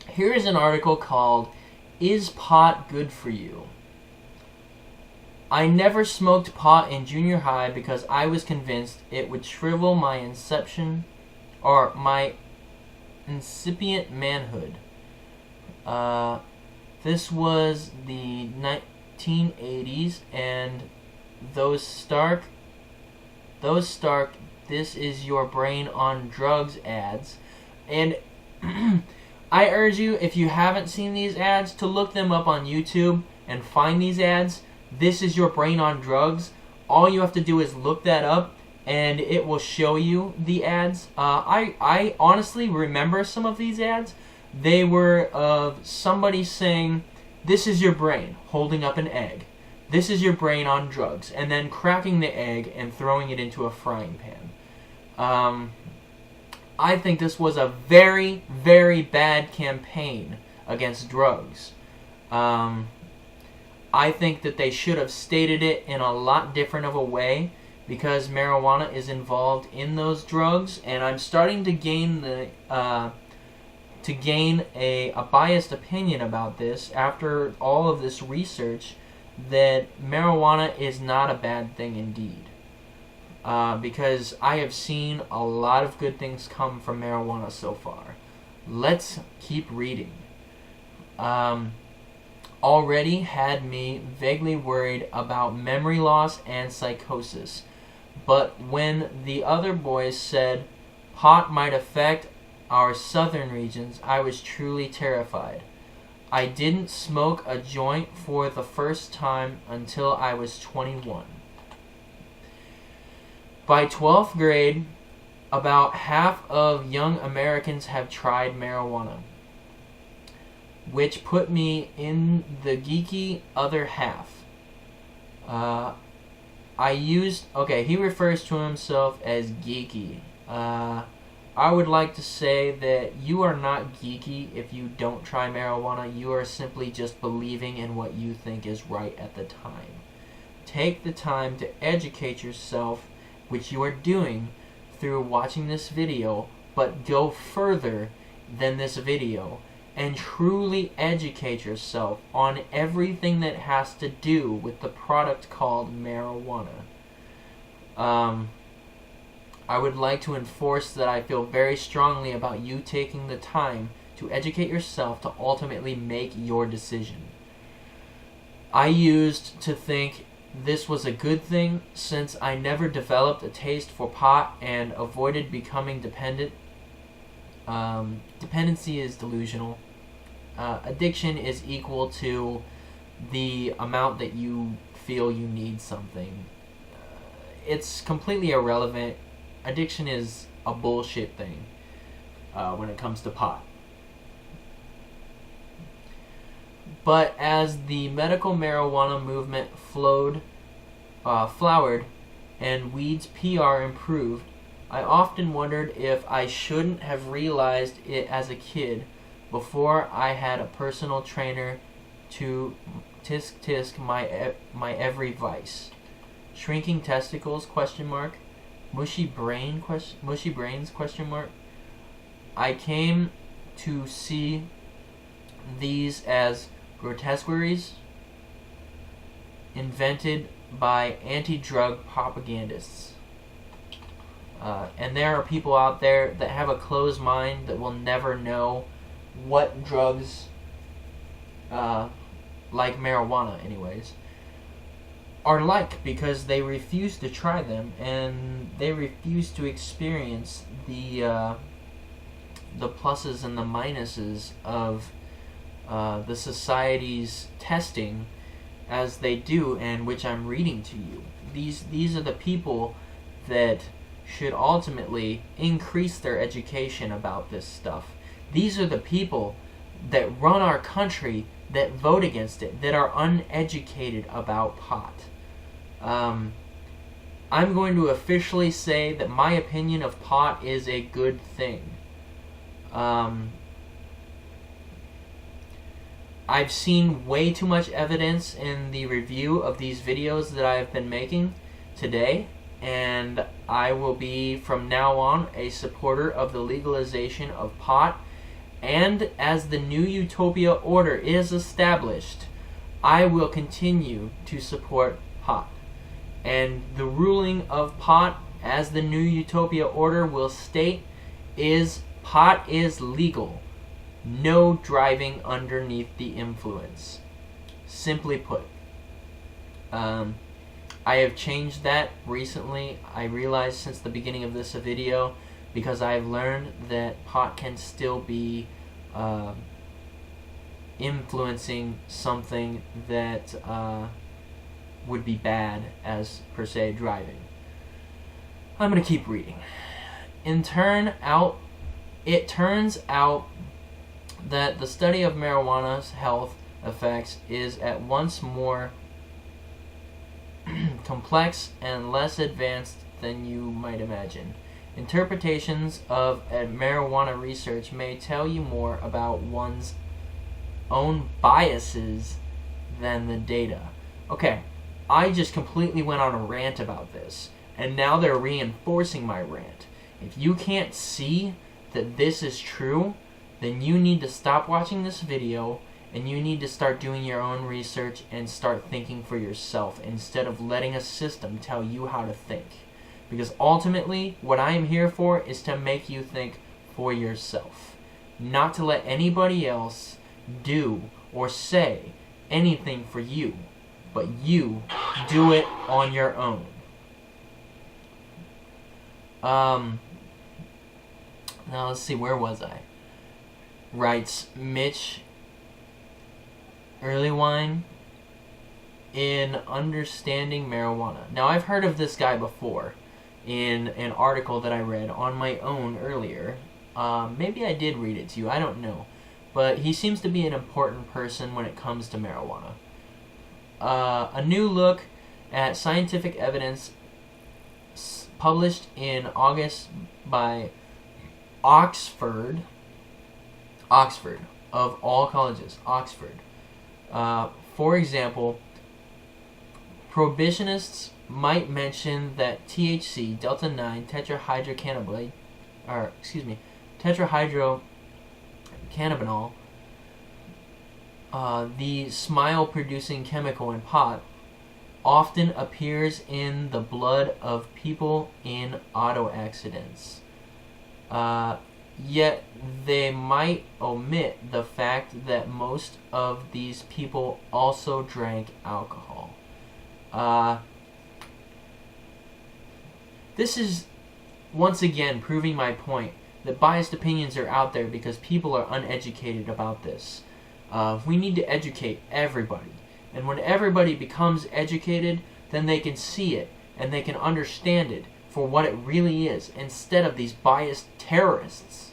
Here is an article called "Is Pot Good for You?" I never smoked pot in junior high because I was convinced it would shrivel my incipient manhood. This was the 1980s, and those stark "this is your brain on drugs" ads. And I urge you, if you haven't seen these ads, to look them up on YouTube and find these ads. "This is your brain on drugs." All you have to do is look that up, and it will show you the ads. I honestly remember some of these ads. They were of somebody saying, "This is your brain," holding up an egg. "This is your brain on drugs," and then cracking the egg and throwing it into a frying pan. I think this was a very, very bad campaign against drugs. I think that they should have stated it in a lot different of a way, because marijuana is involved in those drugs, and I'm starting to gain a biased opinion about this after all of this research, that marijuana is not a bad thing indeed. Because I have seen a lot of good things come from marijuana so far. Let's keep reading. Already had me vaguely worried about memory loss and psychosis, but when the other boys said pot might affect our southern regions, I was truly terrified. I didn't smoke a joint for the first time until I was 21. By 12th grade, about half of young Americans have tried marijuana, which put me in the geeky other half. He refers to himself as geeky. I would like to say that you are not geeky if you don't try marijuana. You are simply just believing in what you think is right at the time. Take the time to educate yourself, which you are doing through watching this video, but go further than this video and truly educate yourself on everything that has to do with the product called marijuana. I would like to enforce that I feel very strongly about you taking the time to educate yourself to ultimately make your decision. I used to think this was a good thing since I never developed a taste for pot and avoided becoming dependent. Dependency is delusional. Addiction is equal to the amount that you feel you need something. It's completely irrelevant. Addiction is a bullshit thing when it comes to pot. But as the medical marijuana movement flowered and weed's PR improved, I often wondered if I shouldn't have realized it as a kid before I had a personal trainer to tisk my every vice. Shrinking testicles? ? Mushy brains? ? I came to see these as grotesqueries invented by anti-drug propagandists. And there are people out there that have a closed mind that will never know what drugs, like marijuana anyways, are like, because they refuse to try them and they refuse to experience the pluses and the minuses of the society's testing as they do, and which I'm reading to you. These are the people that should ultimately increase their education about this stuff. These are the people that run our country, that vote against it, that are uneducated about pot. I'm going to officially say that my opinion of pot is a good thing. I've seen way too much evidence in the review of these videos that I have been making today, and I will be from now on a supporter of the legalization of pot And as the new utopia order is established, I will continue to support pot. And the ruling of pot, as the new utopia order will state, is pot is legal. No driving underneath the influence. Simply put. I have changed that recently. I realized since the beginning of this video, because I've learned that pot can still be influencing something that would be bad as per se driving. I'm going to keep reading. It turns out that the study of marijuana's health effects is at once more complex and less advanced than you might imagine. Interpretations of marijuana research may tell you more about one's own biases than the data. Okay, I just completely went on a rant about this, and now they're reinforcing my rant. If you can't see that this is true, then you need to stop watching this video and you need to start doing your own research and start thinking for yourself instead of letting a system tell you how to think. Because ultimately, what I am here for is to make you think for yourself. Not to let anybody else do or say anything for you, but you do it on your own. Now let's see, where was I? Writes Mitch Earlywine in Understanding Marijuana. Now I've heard of this guy before in an article that I read on my own earlier. Maybe I did read it to you, I don't know. But he seems to be an important person when it comes to marijuana. A new look at scientific evidence published in August by Oxford, of all colleges, Oxford. For example, prohibitionists might mention that THC, delta 9 tetrahydrocannabinol, tetrahydrocannabinol, the smile-producing chemical in pot, often appears in the blood of people in auto accidents. Yet they might omit the fact that most of these people also drank alcohol. This is once again proving my point that biased opinions are out there because people are uneducated about this. We need to educate everybody. And when everybody becomes educated, then they can see it and they can understand it for what it really is, instead of these biased terrorists.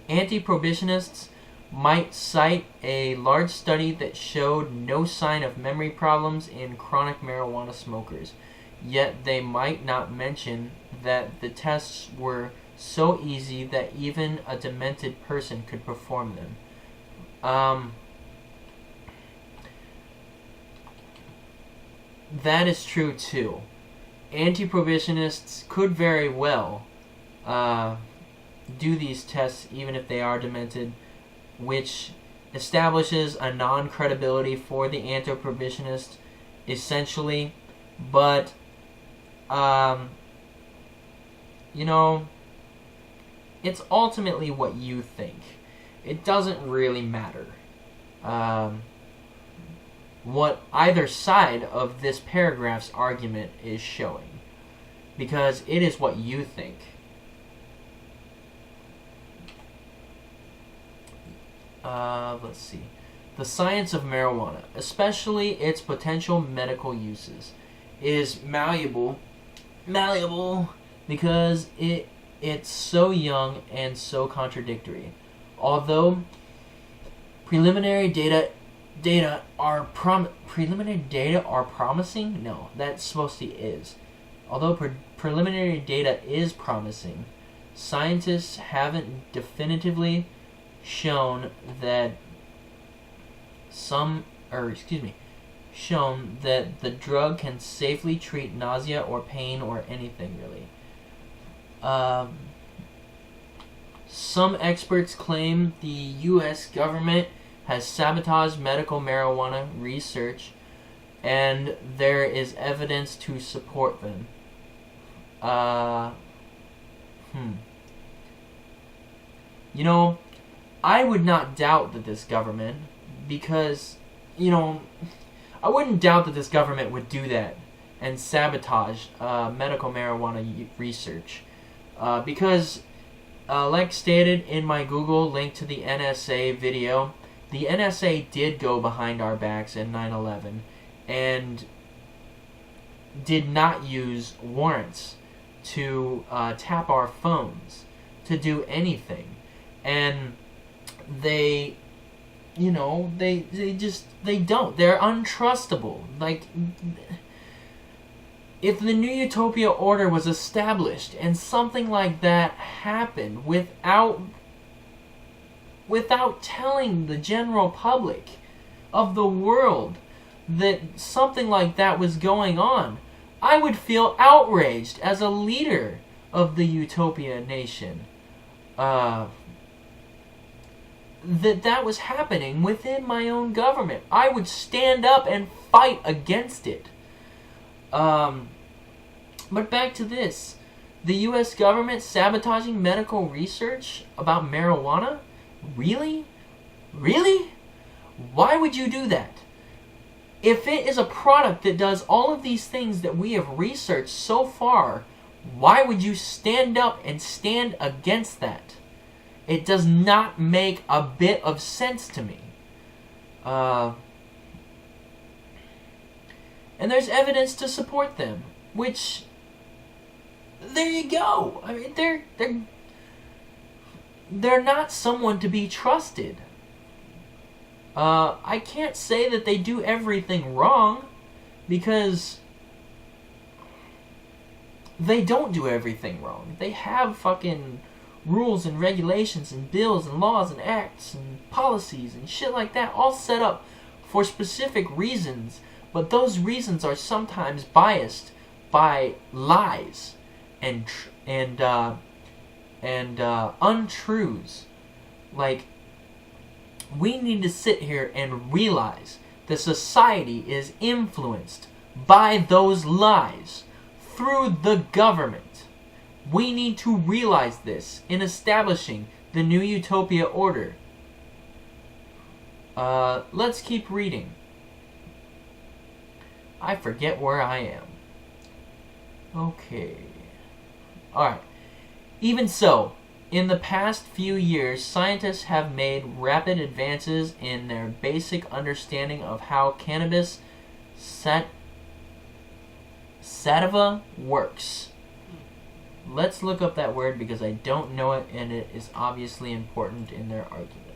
Anti-prohibitionists might cite a large study that showed no sign of memory problems in chronic marijuana smokers, yet they might not mention that the tests were so easy that even a demented person could perform them. That is true too. Anti-prohibitionists could very well do these tests even if they are demented, which establishes a non-credibility for the anti-prohibitionist essentially, but you know, it's ultimately what you think. It doesn't really matter what either side of this paragraph's argument is showing, because it is what you think. Let's see. The science of marijuana, especially its potential medical uses, is malleable because it's so young and so contradictory. Although preliminary data are promising. No, that's supposed to is. Although preliminary data is promising, scientists haven't definitively shown that the drug can safely treat nausea or pain or anything really. Some experts claim the U.S. government has sabotaged medical marijuana research, and there is evidence to support them. You know, I would not doubt that this government, because, you know, I wouldn't doubt that this government would do that and sabotage medical marijuana research. Because, like stated in my Google link to the NSA video, the NSA did go behind our backs in 9/11 and did not use warrants to tap our phones, to do anything. And they, you know, they don't. They're untrustable. Like, if the New Utopia Order was established and something like that happened without telling the general public of the world that something like that was going on, I would feel outraged as a leader of the Utopia Nation. That was happening within my own government. I would stand up and fight against it. But back to this. The U.S. government sabotaging medical research about marijuana? Really? Really? Why would you do that? If it is a product that does all of these things that we have researched so far, why would you stand up and stand against that? It does not make a bit of sense to me. And there's evidence to support them, which, there you go. I mean, they're not someone to be trusted. I can't say that they do everything wrong, because they don't do everything wrong. They have fucking rules and regulations and bills and laws and acts and policies and shit like that, all set up for specific reasons, but those reasons are sometimes biased by lies and untruths. Like, we need to sit here and realize that society is influenced by those lies through the government. We need to realize this in establishing the New Utopia Order. Let's keep reading. I forget where I am. Okay. Alright. Even so, in the past few years, scientists have made rapid advances in their basic understanding of how cannabis sativa works. Let's look up that word because I don't know it, and it is obviously important in their argument.